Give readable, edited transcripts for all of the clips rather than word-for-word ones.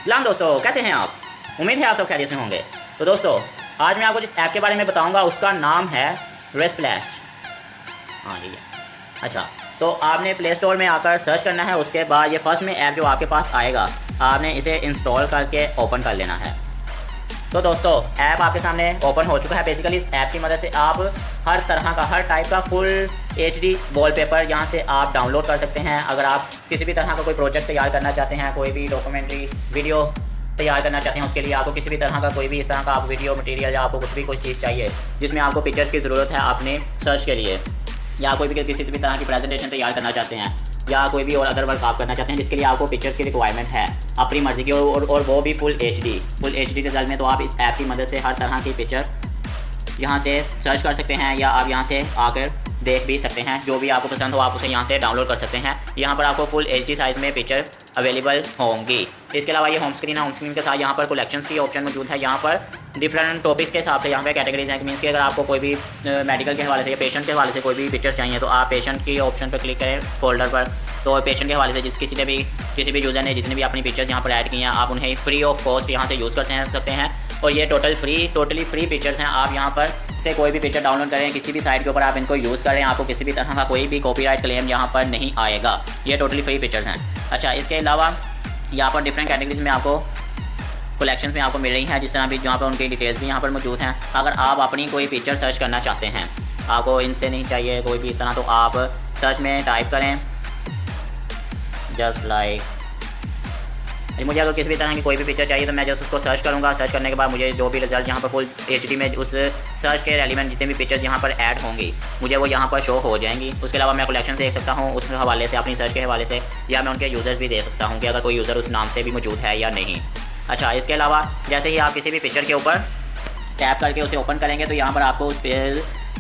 सलाम दोस्तों, कैसे हैं आप? उम्मीद है आप सब खैरियत से होंगे। तो दोस्तों, आज मैं आपको जिस ऐप के बारे में बताऊंगा उसका नाम है रेस्प्लैश। हाँ ये अच्छा, तो आपने प्ले स्टोर में आकर सर्च करना है। उसके बाद ये फर्स्ट में ऐप जो आपके पास आएगा, आपने इसे इंस्टॉल करके ओपन कर लेना है। तो दोस्तों, ऐप आपके सामने ओपन हो चुका है। बेसिकली इस ऐप की मदद से आप हर तरह का, हर टाइप का फुल HD वॉलपेपर यहाँ से आप डाउनलोड कर सकते हैं। अगर आप किसी भी तरह का कोई प्रोजेक्ट तैयार करना चाहते हैं, कोई भी डॉक्यूमेंट्री वीडियो तैयार करना चाहते हैं, उसके लिए आपको किसी भी तरह का कोई भी इस तरह का आप वीडियो मटेरियल या आपको कुछ भी कोई चीज़ चाहिए जिसमें आपको पिक्चर्स की ज़रूरत है अपने सर्च के लिए, या कोई भी किसी भी तरह की प्रेजेंटेशन तैयार करना चाहते हैं, या कोई भी और अदर वर्क आप करना चाहते हैं जिसके लिए आपको पिक्चर्स की रिक्वायरमेंट है अपनी मर्ज़ी की, और वो भी फुल HD रिजल्ट में, तो आप इस ऐप की मदद से हर तरह की पिक्चर यहाँ से सर्च कर सकते हैं, या आप यहाँ से आकर देख भी सकते हैं। जो भी आपको पसंद हो आप उसे यहाँ से डाउनलोड कर सकते हैं। यहाँ पर आपको फुल HD साइज़ में पिक्चर अवेलेबल होंगी। इसके अलावा ये होम स्क्रीन है। होम स्क्रीन के साथ यहाँ पर कलेक्शंस की ऑप्शन मौजूद है। यहाँ पर डिफरेंट टॉपिक्स के हिसाब से यहाँ पे कैटेगरीज हैं। मीन्स कि अगर आपको कोई भी मेडिकल के हवाले से या पेशेंट के हवाले से कोई भी पिक्चर्स चाहिए तो आप पेशेंट की ऑप्शन पर क्लिक करें फोल्डर पर। तो पेशेंट के हवाले से किसी भी यूज़र ने जितनी भी अपनी पिक्चर्स यहाँ पर ऐड की हैं, आप उन्हें फ्री ऑफ कॉस्ट यहाँ से यूज़ कर सकते हैं। और ये टोटली फ्री पिक्चर्स हैं। आप यहाँ पर से कोई भी पिक्चर डाउनलोड करें, किसी भी साइट के ऊपर आप इनको यूज़ करें, आपको किसी भी तरह का कोई भी कॉपीराइट क्लेम यहाँ पर नहीं आएगा। ये टोटली फ्री पिक्चर्स हैं। अच्छा, इसके अलावा यहाँ पर डिफरेंट कैटेगरीज में आपको कलेक्शंस में आपको मिल रही हैं, जिस तरह भी जहाँ पर उनकी डिटेल्स भी यहाँ पर मौजूद हैं। अगर आप अपनी कोई पिक्चर सर्च करना चाहते हैं, आपको इनसे नहीं चाहिए कोई भी इस तरह, तो आप सर्च में टाइप करें जस्ट लाइक। मुझे अगर किसी भी तरह की कोई भी पिक्चर चाहिए तो मैं जस्ट उसको सर्च करूँगा। सर्च करने के बाद मुझे जो भी रिजल्ट यहाँ पर फुल HD में उस सर्च के रेलिवेंट जितने भी पिक्चर्स यहाँ पर ऐड होंगी मुझे वो यहाँ पर शो हो जाएंगी। उसके अलावा मैं कलेक्शन देख सकता हूँ उस हवाले से, अपनी सर्च के हवाले से, या मैं उनके यूज़र्स भी दे सकता हूँ कि अगर कोई यूज़र उस नाम से भी मौजूद है या नहीं। अच्छा, इसके अलावा जैसे ही आप किसी भी पिक्चर के ऊपर टैप करके उसे ओपन करेंगे तो यहाँ पर आपको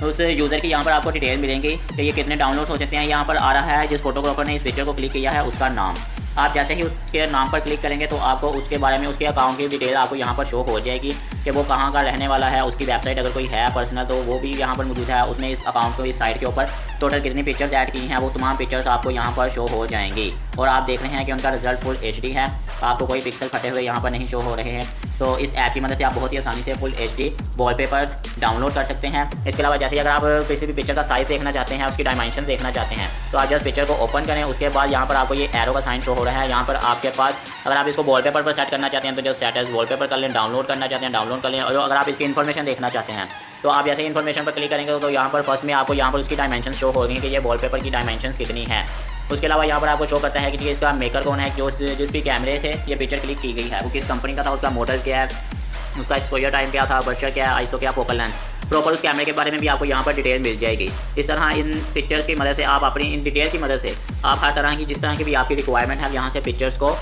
उस यूज़र की यहाँ पर आपको डिटेल मिलेंगी कि ये कितने डाउनलोड हो सकते हैं। यहाँ पर आ रहा है जिस फोटोग्राफर ने इस पिक्चर को क्लिक किया है उसका नाम। आप जैसे ही उसके नाम पर क्लिक करेंगे तो आपको उसके बारे में, उसके अकाउंट की डिटेल आपको यहाँ पर शो हो जाएगी कि वो कहाँ का रहने वाला है। उसकी वेबसाइट अगर कोई है पर्सनल तो वो भी यहाँ पर मौजूद है। उसने इस अकाउंट को, इस साइट के ऊपर टोटल कितनी पिक्चर्स ऐड की हैं वो तमाम पिक्चर्स आपको यहाँ पर शो हो जाएंगी। और आप देख रहे हैं कि उनका रिजल्ट फुल HD है, आपको कोई पिक्सल फटे हुए यहाँ पर नहीं शो हो रहे हैं। तो इस ऐप की मदद से आप बहुत ही आसानी से फुल HD वॉलपेपर डाउनलोड कर सकते हैं। इसके अलावा जैसे अगर आप किसी भी पिक्चर का साइज़ देखना चाहते हैं, उसकी डायमेंशन देखना चाहते हैं, तो आप जस्ट पिक्चर को ओपन करें। उसके बाद यहाँ पर आपको ये एरो का साइन शो हो रहा है। यहाँ पर आपके पास, अगर आप इसको वॉलपेपर पर सेट करना चाहते हैं तो जस्ट सेट एज वॉलपेपर कर लें। डाउनलोड करना चाहते हैं डाउनलोड कर लें। और अगर आप इसकी इन्फॉर्मेशन देखना चाहते हैं तो आप जैसे ही इन्फॉर्मेशन पर क्लिक करेंगे तो यहाँ पर फर्स्ट में आपको यहाँ पर उसकी डायमेंशन शो हो रही है कि ये वॉलपेपर की डायमेंशन कितनी है। उसके अलावा यहाँ पर आपको शो करता है कि इसका मेकर कौन है, जिस भी कैमरे से ये पिक्चर क्लिक की गई है वो किस कंपनी का था, उसका मॉडल क्या है, उसका एक्सपोजर टाइम क्या था, अपर्चर क्या है, आईएसओ क्या, फोकल लेंथ, प्रॉपर उस कैमरे के बारे में भी आपको यहाँ पर डिटेल मिल जाएगी। इस तरह इन पिक्चर्स की मदद से आप अपनी इन डिटेल की मदद से आप हर तरह की, जिस तरह की भी आपकी रिक्वायरमेंट है, यहाँ से पिक्चर्स को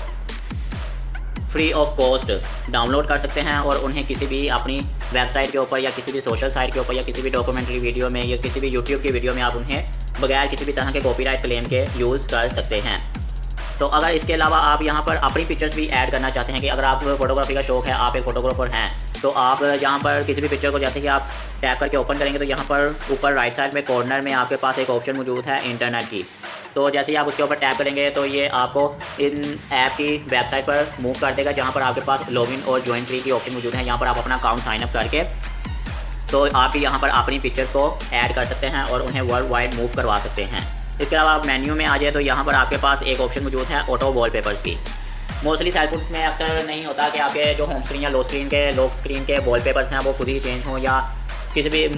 फ्री ऑफ कॉस्ट डाउनलोड कर सकते हैं और उन्हें किसी भी अपनी वेबसाइट के ऊपर या किसी भी सोशल साइट के ऊपर या किसी भी डॉक्यूमेंट्री वीडियो में या किसी भी यूट्यूब की वीडियो में आप उन्हें बगैर किसी भी तरह के कॉपीराइट क्लेम के यूज़ कर सकते हैं। तो अगर इसके अलावा आप यहाँ पर अपनी पिक्चर्स भी ऐड करना चाहते हैं कि अगर आपको फोटोग्राफी का शौक है, आप एक फ़ोटोग्राफर हैं, तो आप यहाँ पर किसी भी पिक्चर को जैसे कि आप टैप करके ओपन करेंगे तो यहाँ पर ऊपर राइट साइड में कॉर्नर में आपके पास एक ऑप्शन मौजूद है इंटरनेट की। तो जैसे ही आप उसके ऊपर टैप करेंगे तो ये आपको इन ऐप की वेबसाइट पर मूव कर देगा, जहाँ पर आपके पास लॉगिन और ज्वाइन फ्री की ऑप्शन मौजूद है। यहाँ पर आप अपना अकाउंट साइन अप करके तो आप यहाँ पर अपनी पिक्चर्स को ऐड कर सकते हैं और उन्हें वर्ल्ड वाइड मूव करवा सकते हैं। इसके अलावा आप मेन्यू में आ जाए तो यहाँ पर आपके पास एक ऑप्शन मौजूद है ऑटो वॉलपेपर्स की। मोस्टली सेलफोन्स में अक्सर नहीं होता कि आपके जो होम स्क्रीन या लॉक स्क्रीन के वॉलपेपर्स हैं वो खुद ही चेंज हों, या किसी भी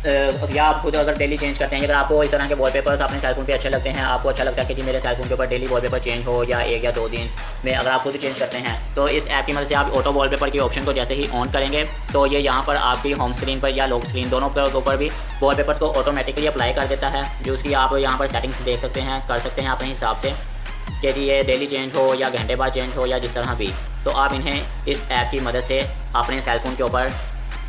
या आप खुद अगर डेली चेंज करते हैं। अगर आपको इस तरह के वॉलपेपर्स अपने सेलफोन पे अच्छे लगते हैं, आपको अच्छा लगता है कि जी मेरे सेलफोन के ऊपर डेली वॉलपेपर चेंज हो, या 1 या 2 दिन में अगर आप खुद चेंज करते हैं, तो इस ऐप की मदद से आप ऑटो वॉलपेपर की ऑप्शन को जैसे ही ऑन करेंगे तो ये यहाँ पर आपकी होम स्क्रीन पर या लॉक स्क्रीन दोनों के ऊपर भी वॉलपेपर को ऑटोमेटिकली अप्लाई कर देता है, जो उसकी आप यहाँ पर सेटिंग्स देख सकते हैं, कर सकते हैं अपने हिसाब से कि जी ये डेली चेंज हो या घंटे बाद चेंज हो या जिस तरह भी। तो आप इन्हें इस ऐप की मदद से अपने सेलफोन के ऊपर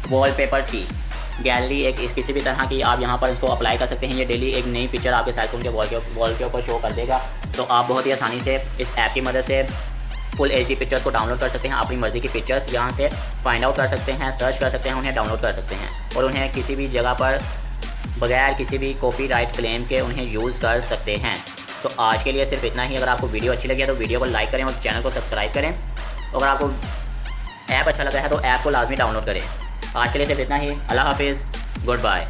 वॉलपेपर्स की गैलरी इस किसी भी तरह की आप यहाँ पर इसको अप्लाई कर सकते हैं। ये डेली एक नई पिक्चर आपके सेलफोन के वॉल के ऊपर शो कर देगा। तो आप बहुत ही आसानी से इस ऐप की मदद से फुल HD पिक्चर्स को डाउनलोड कर सकते हैं। अपनी मर्ज़ी की पिक्चर्स यहाँ से फाइंड आउट कर सकते हैं, सर्च कर सकते हैं, उन्हें डाउनलोड कर सकते हैं और उन्हें किसी भी जगह पर बगैर किसी भी कॉपीराइट क्लेम के उन्हें यूज़ कर सकते हैं। तो आज के लिए सिर्फ इतना ही। अगर आपको वीडियो अच्छी लगी है तो वीडियो को लाइक करें और चैनल को सब्सक्राइब करें। अगर आपको ऐप अच्छा लगा है तो ऐप को लाजमी डाउनलोड करें। आज के लिए सिर्फ इतना ही। अल्लाह हाफिज़, गुड बाय।